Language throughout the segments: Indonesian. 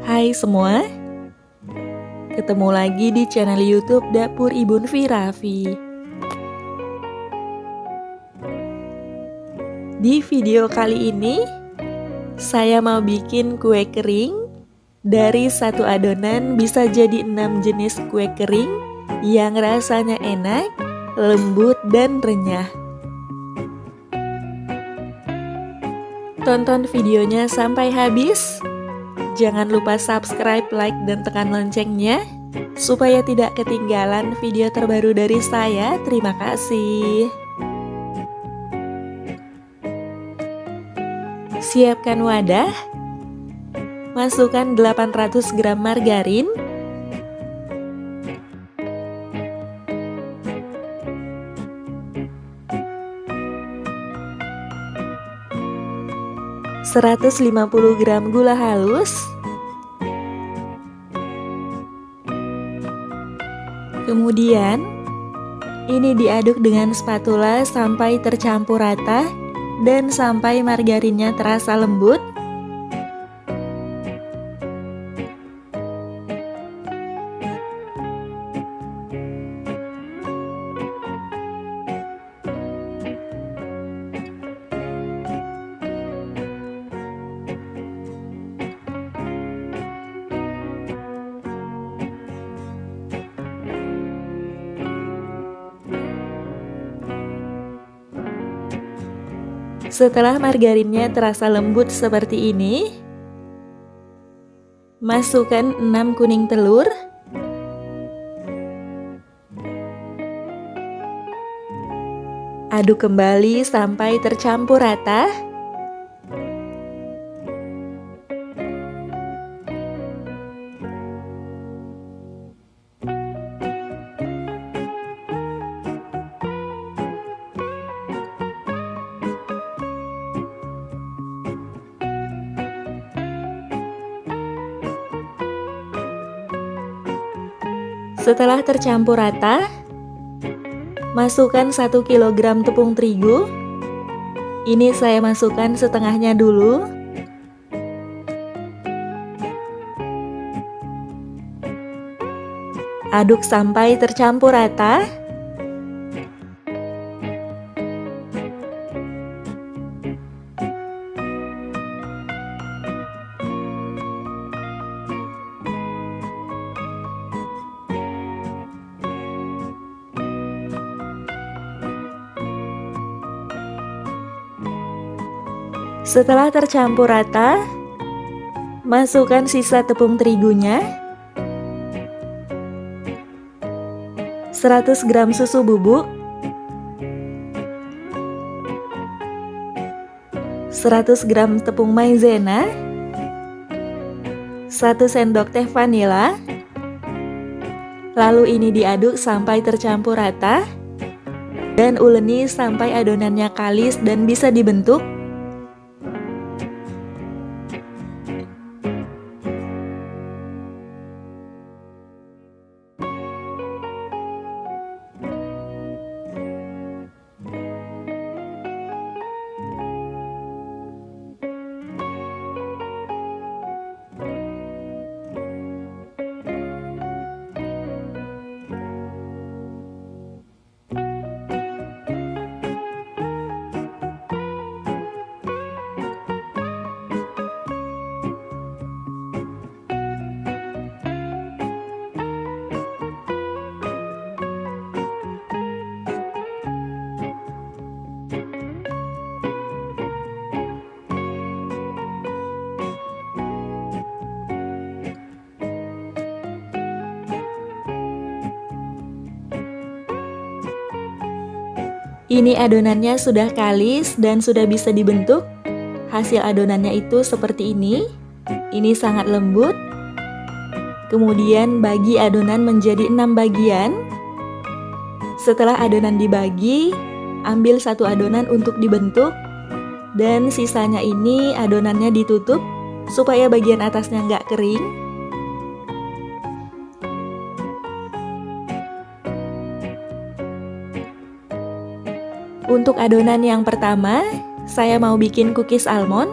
Hai semua, ketemu lagi di channel YouTube Dapur Ibu Raffi. Di video kali ini, saya mau bikin kue kering. Dari satu adonan bisa jadi 6 jenis kue kering yang rasanya enak, lembut, dan renyah. Tonton videonya sampai habis. Jangan lupa subscribe, like, dan tekan loncengnya supaya tidak ketinggalan video terbaru dari saya. Terima kasih. Siapkan wadah. Masukkan 800 gram margarin, (150 gram gula halus), kemudian ini diaduk dengan spatula sampai tercampur rata dan sampai margarinnya terasa lembut. Setelah margarinnya terasa lembut seperti ini, masukkan 6 kuning telur, aduk kembali sampai tercampur rata. Setelah tercampur rata, masukkan 1 kg tepung terigu. Ini saya masukkan setengahnya dulu. Aduk sampai tercampur rata. Setelah tercampur rata, masukkan sisa tepung terigunya, 100 gram susu bubuk, 100 gram tepung maizena, 1 sendok teh vanila. Lalu ini diaduk sampai tercampur rata dan uleni sampai adonannya kalis dan bisa dibentuk. Ini adonannya sudah kalis dan sudah bisa dibentuk. Hasil adonannya itu seperti ini. Ini sangat lembut. Kemudian bagi adonan menjadi 6 bagian. Setelah adonan dibagi, ambil satu adonan untuk dibentuk. Dan sisanya ini adonannya ditutup supaya bagian atasnya nggak kering. Untuk adonan yang pertama, saya mau bikin cookies almond.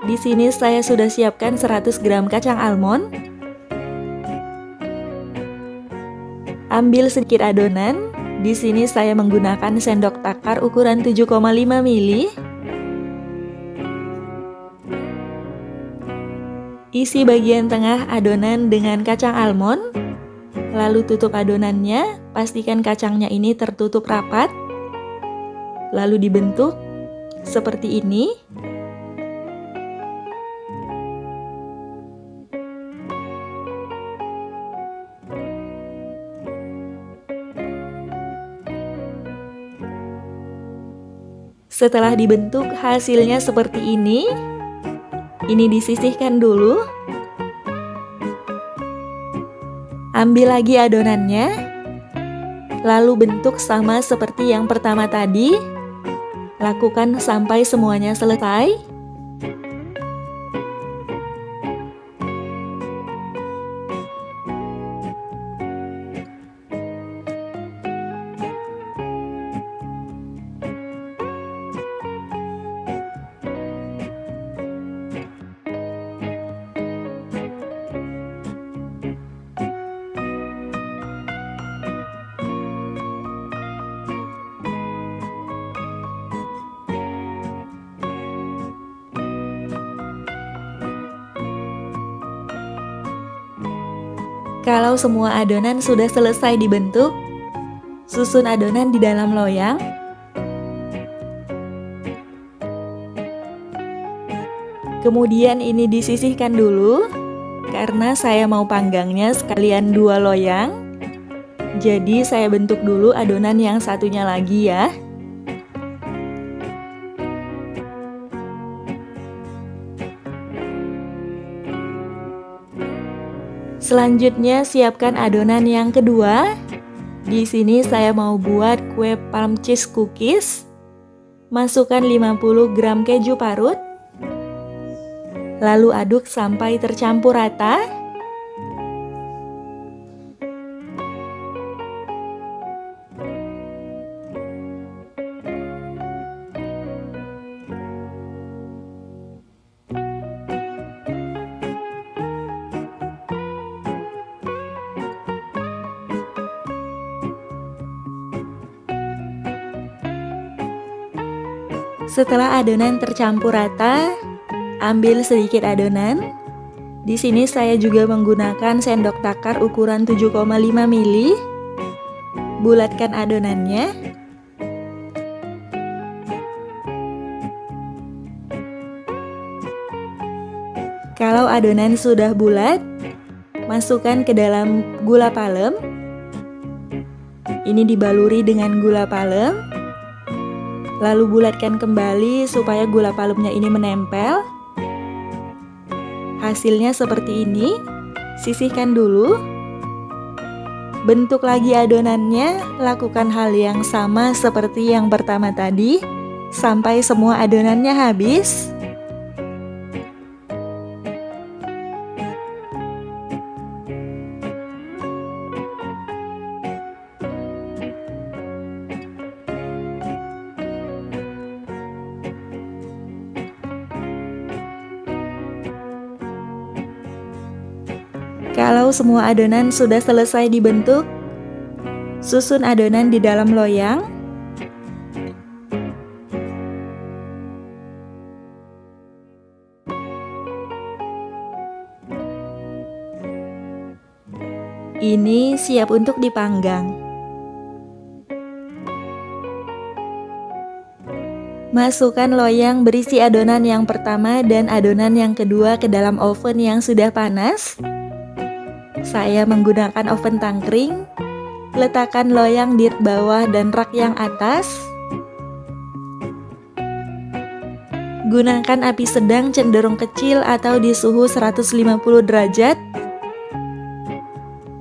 Di sini saya sudah siapkan 100 gram kacang almond. Ambil sedikit adonan. Di sini saya menggunakan sendok takar ukuran 7,5 mili. Isi bagian tengah adonan dengan kacang almond, lalu tutup adonannya, pastikan kacangnya ini tertutup rapat, lalu dibentuk seperti ini. Setelah dibentuk, hasilnya seperti ini. Ini disisihkan dulu. Ambil lagi adonannya. Lalu bentuk sama seperti yang pertama tadi. Lakukan sampai semuanya selesai. Kalau semua adonan sudah selesai dibentuk, susun adonan di dalam loyang. Kemudian ini disisihkan dulu, karena saya mau panggangnya sekalian 2 loyang. Jadi saya bentuk dulu adonan yang satunya lagi ya. Selanjutnya siapkan adonan yang kedua. Di sini saya mau buat kue palm cheese cookies. Masukkan 50 gram keju parut. Lalu aduk sampai tercampur rata. Setelah adonan tercampur rata, ambil sedikit adonan. Di sini saya juga menggunakan sendok takar ukuran 7,5 mili. Bulatkan adonannya. Kalau adonan sudah bulat, masukkan ke dalam gula palem. Ini dibaluri dengan gula palem. Lalu bulatkan kembali supaya gula palemnya ini menempel. Hasilnya seperti ini. Sisihkan dulu. Bentuk lagi adonannya, lakukan hal yang sama seperti yang pertama tadi, sampai semua adonannya habis. Kalau semua adonan sudah selesai dibentuk, susun adonan di dalam loyang. Ini siap untuk dipanggang. Masukkan loyang berisi adonan yang pertama dan adonan yang kedua ke dalam oven yang sudah panas. Saya menggunakan oven tangkring. Letakkan loyang di bawah dan rak yang atas. Gunakan api sedang cenderung kecil atau di suhu 150 derajat.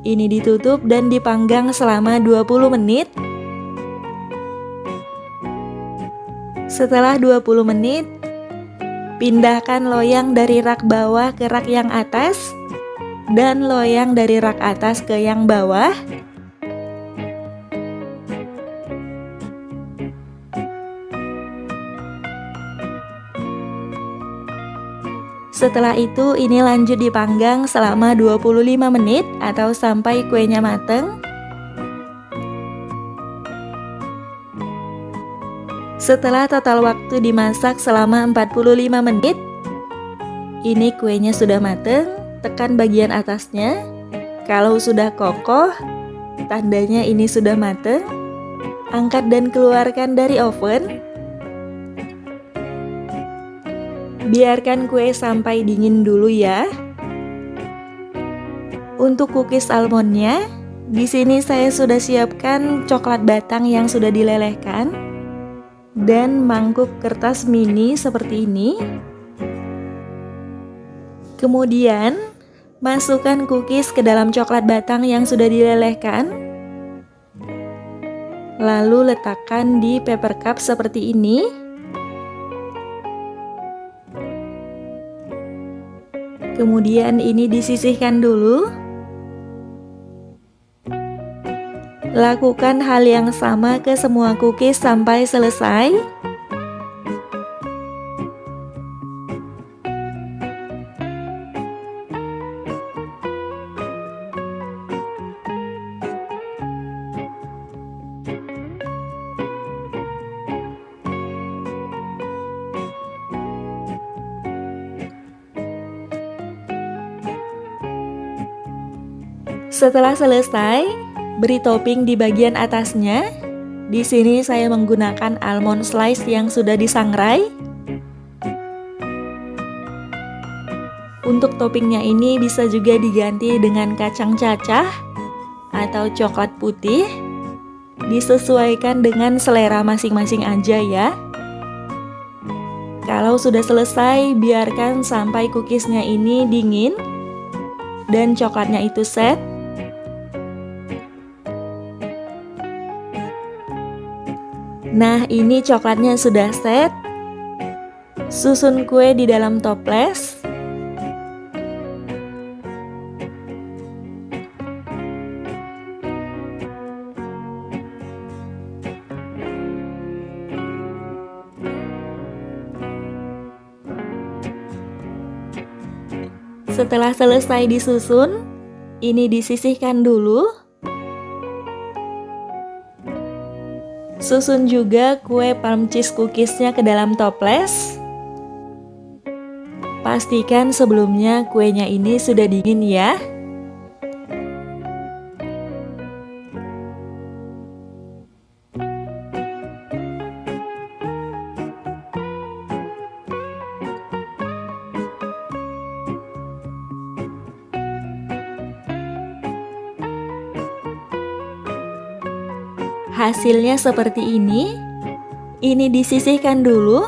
Ini ditutup dan dipanggang selama 20 menit. Setelah 20 menit, pindahkan loyang dari rak bawah ke rak yang atas. Dan loyang dari rak atas ke yang bawah. Setelah itu ini lanjut dipanggang selama 25 menit atau sampai kuenya mateng. Setelah total waktu dimasak selama 45 menit, ini kuenya sudah mateng. Tekan bagian atasnya. Kalau sudah kokoh, tandanya ini sudah mateng. Angkat dan keluarkan dari oven. Biarkan kue sampai dingin dulu ya. Untuk cookies almondnya, di sini saya sudah siapkan coklat batang yang sudah dilelehkan dan mangkuk kertas mini seperti ini. Kemudian, masukkan cookies ke dalam coklat batang yang sudah dilelehkan. Lalu letakkan di paper cup seperti ini. Kemudian ini disisihkan dulu. Lakukan hal yang sama ke semua cookies sampai selesai. Setelah selesai, beri topping di bagian atasnya. Di sini saya menggunakan almond slice yang sudah disangrai. Untuk toppingnya ini bisa juga diganti dengan kacang cacah atau coklat putih. Disesuaikan dengan selera masing-masing aja ya. Kalau sudah selesai, biarkan sampai cookiesnya ini dingin dan coklatnya itu set. Nah, ini coklatnya sudah set. Susun kue di dalam toples. Setelah selesai disusun, ini disisihkan dulu. Susun juga kue palm cheese cookiesnya ke dalam toples. Pastikan sebelumnya kuenya ini sudah dingin ya. Hasilnya seperti ini. Ini disisihkan dulu.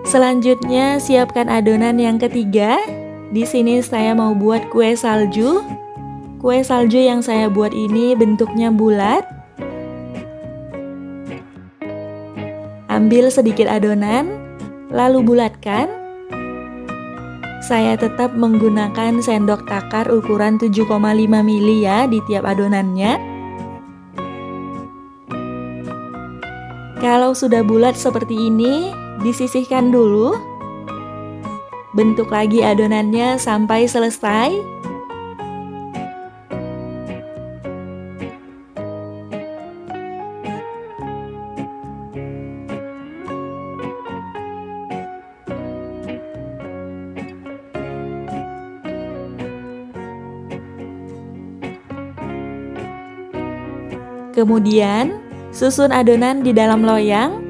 Selanjutnya siapkan adonan yang ketiga. Di sini saya mau buat kue salju. Kue salju yang saya buat ini bentuknya bulat. Ambil sedikit adonan, lalu bulatkan. Saya tetap menggunakan sendok takar ukuran 7,5 mili ya di tiap adonannya. Kalau sudah bulat seperti ini, disisihkan dulu. Bentuk lagi adonannya sampai selesai. Kemudian, susun adonan di dalam loyang.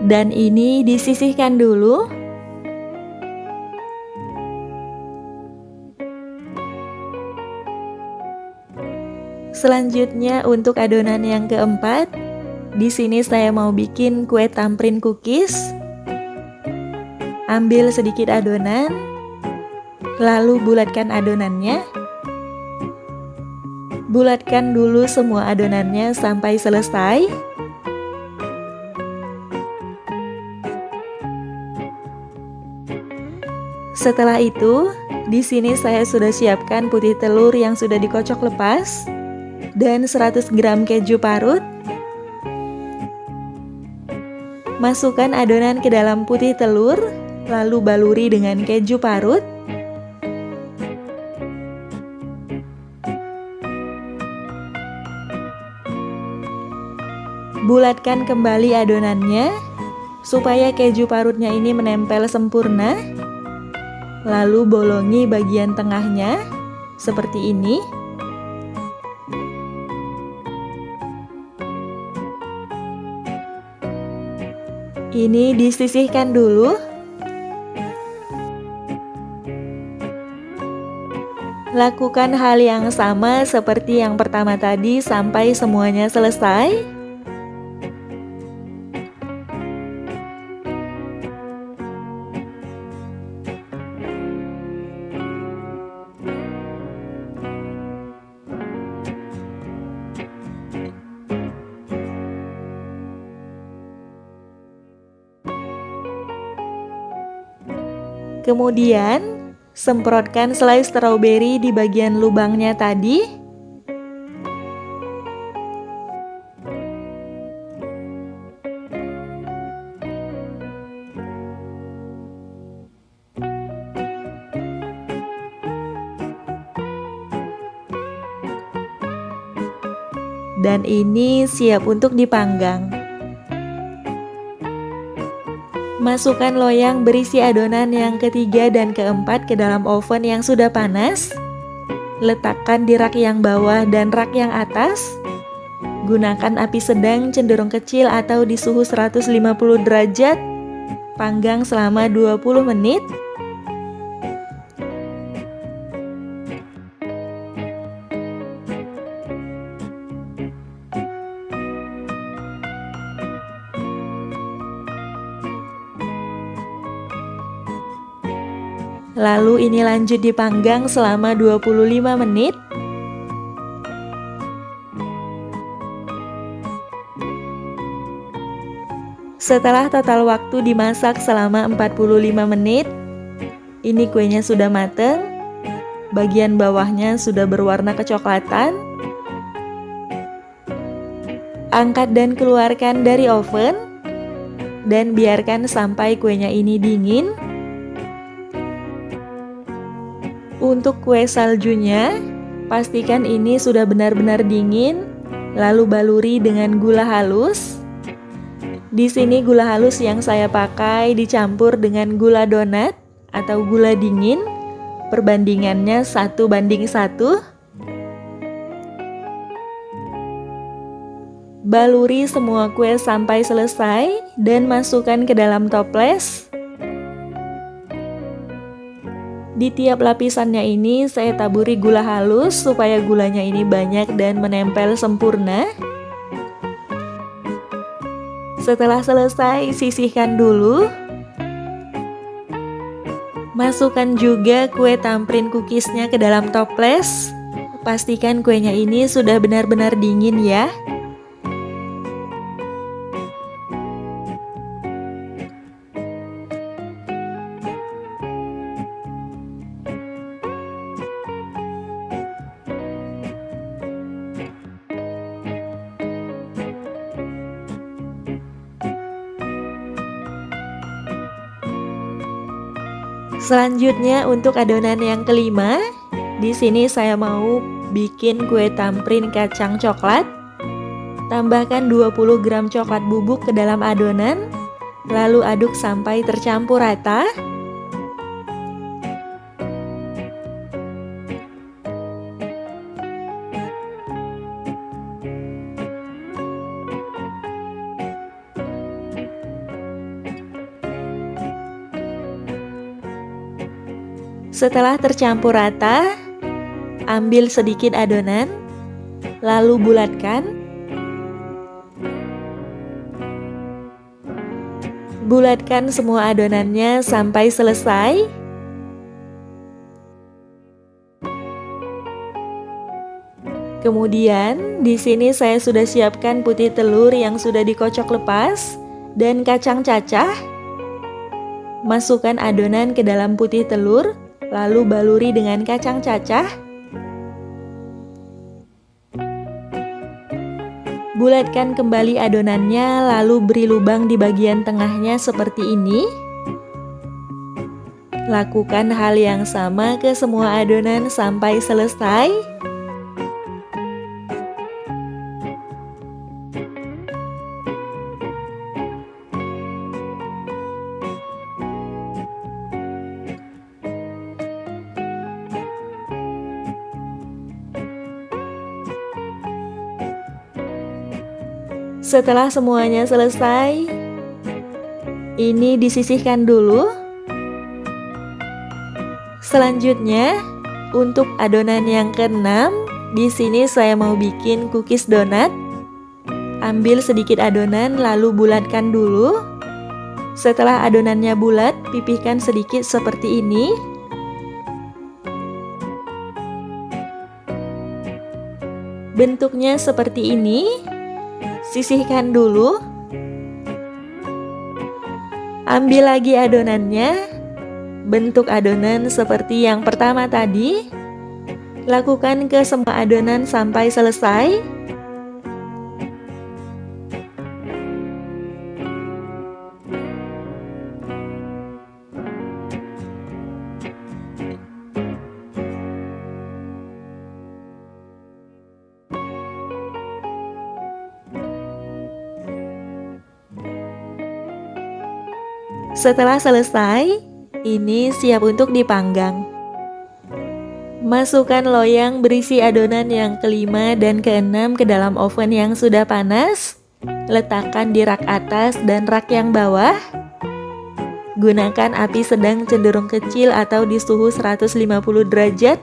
Dan ini disisihkan dulu. Selanjutnya untuk adonan yang keempat, di sini saya mau bikin kue tamprin cookies. Ambil sedikit adonan, lalu bulatkan adonannya. Bulatkan dulu semua adonannya sampai selesai. Setelah itu, di sini saya sudah siapkan putih telur yang sudah dikocok lepas dan 100 gram keju parut. Masukkan adonan ke dalam putih telur, lalu baluri dengan keju parut. Bulatkan kembali adonannya supaya keju parutnya ini menempel sempurna. Lalu bolongi bagian tengahnya seperti ini. Ini disisihkan dulu. Lakukan hal yang sama seperti yang pertama tadi sampai semuanya selesai. Kemudian, semprotkan selai stroberi di bagian lubangnya tadi. Dan ini siap untuk dipanggang. Masukkan loyang berisi adonan yang ketiga dan keempat ke dalam oven yang sudah panas. Letakkan di rak yang bawah dan rak yang atas. Gunakan api sedang cenderung kecil atau di suhu 150 derajat. Panggang selama 20 menit. Lalu ini lanjut dipanggang selama 25 menit. Setelah total waktu dimasak selama 45 menit, ini kuenya sudah mateng. Bagian bawahnya sudah berwarna kecoklatan. Angkat dan keluarkan dari oven dan biarkan sampai kuenya ini dingin. Untuk kue saljunya, pastikan ini sudah benar-benar dingin, lalu baluri dengan gula halus. Di sini gula halus yang saya pakai dicampur dengan gula donat atau gula dingin, perbandingannya 1:1. Baluri semua kue sampai selesai dan masukkan ke dalam toples. Di tiap lapisannya ini saya taburi gula halus supaya gulanya ini banyak dan menempel sempurna. Setelah selesai, sisihkan dulu. Masukkan juga kue tamprin cookiesnya ke dalam toples. Pastikan kuenya ini sudah benar-benar dingin ya. Selanjutnya untuk adonan yang kelima, di sini saya mau bikin kue tamprin kacang coklat. Tambahkan 20 gram coklat bubuk ke dalam adonan, lalu aduk sampai tercampur rata. Setelah tercampur rata, ambil sedikit adonan, lalu bulatkan. Bulatkan semua adonannya sampai selesai. Kemudian, di sini saya sudah siapkan putih telur yang sudah dikocok lepas dan kacang cacah. Masukkan adonan ke dalam putih telur, lalu baluri dengan kacang cacah. Bulatkan kembali adonannya, lalu beri lubang di bagian tengahnya seperti ini. Lakukan hal yang sama ke semua adonan sampai selesai. Setelah semuanya selesai, ini disisihkan dulu. Selanjutnya, untuk adonan yang keenam, di sini saya mau bikin cookies donat. Ambil sedikit adonan lalu bulatkan dulu. Setelah adonannya bulat, pipihkan sedikit seperti ini. Bentuknya seperti ini. Sisihkan dulu. Ambil lagi adonannya. Bentuk adonan seperti yang pertama tadi. Lakukan ke semua adonan sampai selesai. Setelah selesai, ini siap untuk dipanggang. Masukkan loyang berisi adonan yang kelima dan keenam ke dalam oven yang sudah panas. Letakkan di rak atas dan rak yang bawah. Gunakan api sedang cenderung kecil atau di suhu 150 derajat.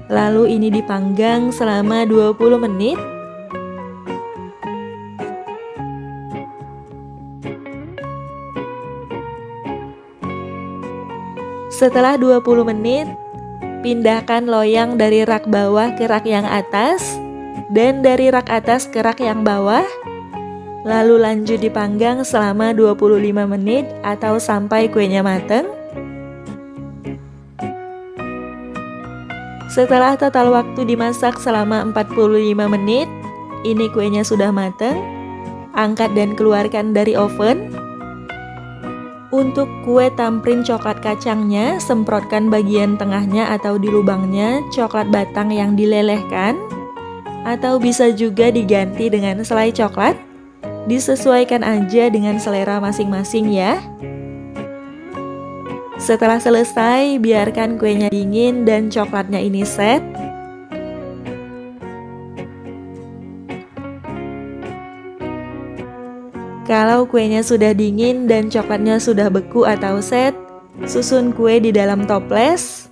Lalu ini dipanggang selama 20 menit. Setelah 20 menit, pindahkan loyang dari rak bawah ke rak yang atas dan dari rak atas ke rak yang bawah. Lalu lanjut dipanggang selama 25 menit atau sampai kuenya matang. Setelah total waktu dimasak selama 45 menit, ini kuenya sudah matang. Angkat dan keluarkan dari oven. Untuk kue tamprin coklat kacangnya, semprotkan bagian tengahnya atau di lubangnya coklat batang yang dilelehkan, atau bisa juga diganti dengan selai coklat. Disesuaikan aja dengan selera masing-masing ya. Setelah selesai, biarkan kuenya dingin dan coklatnya ini set. Kalau kuenya sudah dingin dan coklatnya sudah beku atau set, susun kue di dalam toples.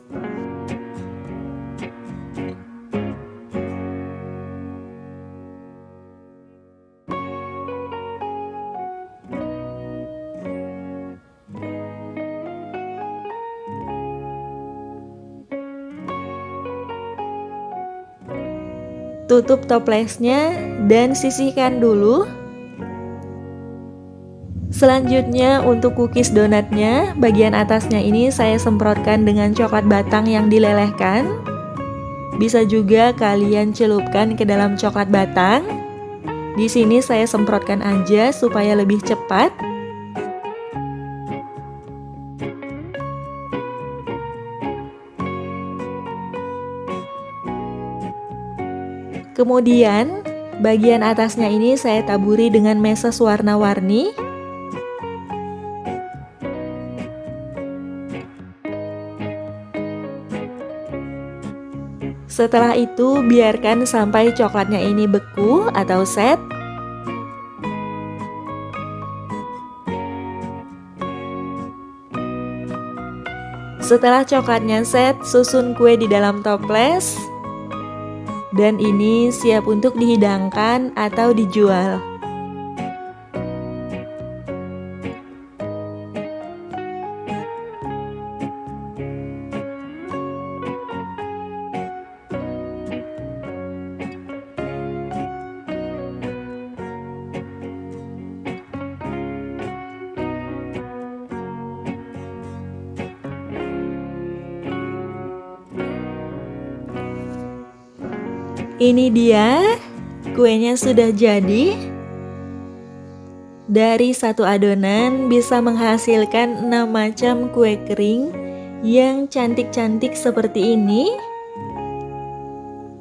Tutup toplesnya dan sisihkan dulu. Selanjutnya untuk cookies donatnya, bagian atasnya ini saya semprotkan dengan coklat batang yang dilelehkan. Bisa juga kalian celupkan ke dalam coklat batang. Di sini saya semprotkan aja supaya lebih cepat. Kemudian, bagian atasnya ini saya taburi dengan meses warna-warni. Setelah itu, biarkan sampai coklatnya ini beku atau set. Setelah coklatnya set, susun kue di dalam toples. Dan ini siap untuk dihidangkan atau dijual. Ini dia, kuenya sudah jadi. Dari satu adonan bisa menghasilkan 6 macam kue kering yang cantik-cantik seperti ini.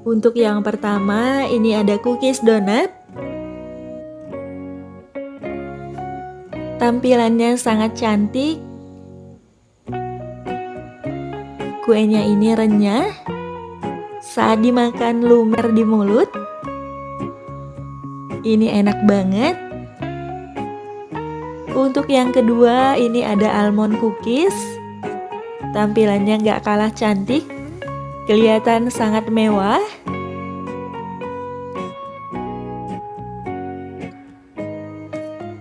Untuk yang pertama, ini ada cookies donat. Tampilannya sangat cantik. Kuenya ini renyah. Saat dimakan lumer di mulut. Ini enak banget. Untuk yang kedua, ini ada almond cookies. Tampilannya nggak kalah cantik. Kelihatan sangat mewah.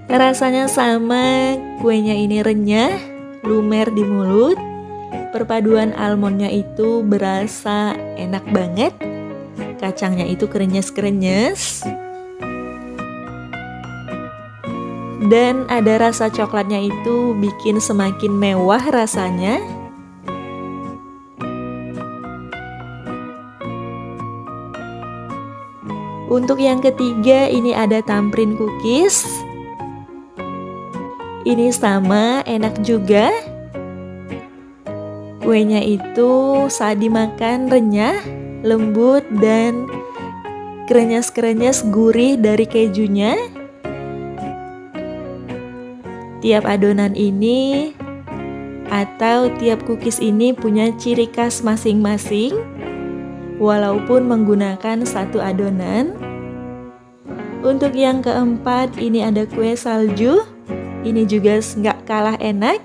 Rasanya sama, kuenya ini renyah, lumer di mulut. Perpaduan almondnya itu berasa enak banget. Kacangnya itu krenyes-krenyes. Dan ada rasa coklatnya itu bikin semakin mewah rasanya. Untuk yang ketiga, ini ada tamrin cookies. Ini sama, enak juga. Kuenya itu saat dimakan renyah, lembut, dan krenyes-krenyes gurih dari kejunya. Tiap adonan ini atau tiap cookies ini punya ciri khas masing-masing, walaupun menggunakan satu adonan. Untuk yang keempat, ini ada kue salju. Ini juga nggak kalah enak,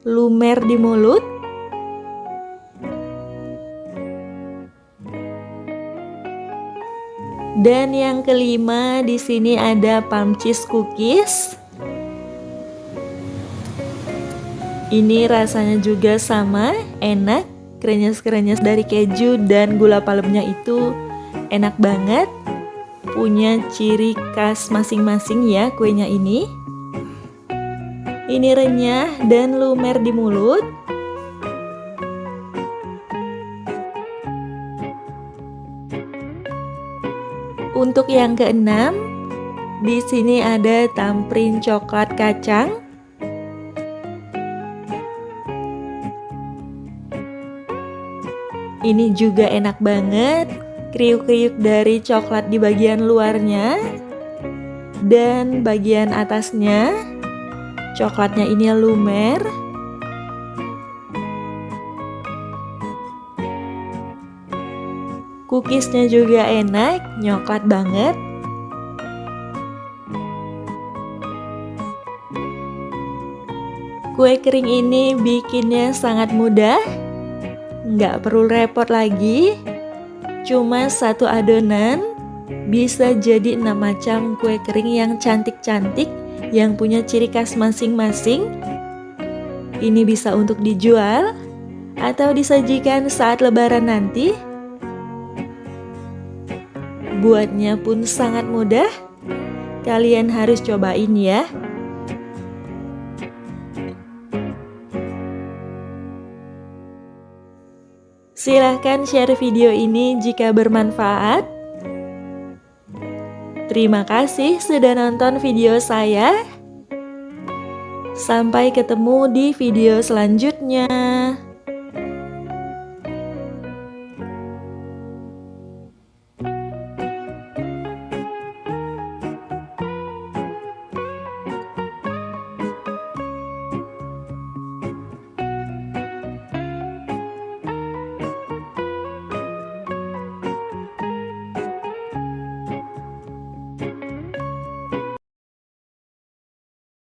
lumer di mulut. Dan yang kelima, di sini ada palm cheese cookies. Ini rasanya juga sama, enak, krenyes-krenyes dari keju dan gula palemnya itu enak banget. Punya ciri khas masing-masing ya kuenya ini. Ini renyah dan lumer di mulut. Untuk yang keenam, di sini ada tamrin coklat kacang. Ini juga enak banget, kriuk-kriuk dari coklat di bagian luarnya dan bagian atasnya. Coklatnya ini lumer. Cookiesnya juga enak, nyoklat banget. Kue kering ini bikinnya sangat mudah. Nggak perlu repot lagi. Cuma satu adonan bisa jadi 6 macam kue kering yang cantik-cantik, yang punya ciri khas masing-masing. Ini bisa untuk dijual atau disajikan saat lebaran nanti. Buatnya pun sangat mudah. Kalian harus cobain ya. Silahkan share video ini jika bermanfaat. Terima kasih sudah nonton video saya. Sampai ketemu di video selanjutnya.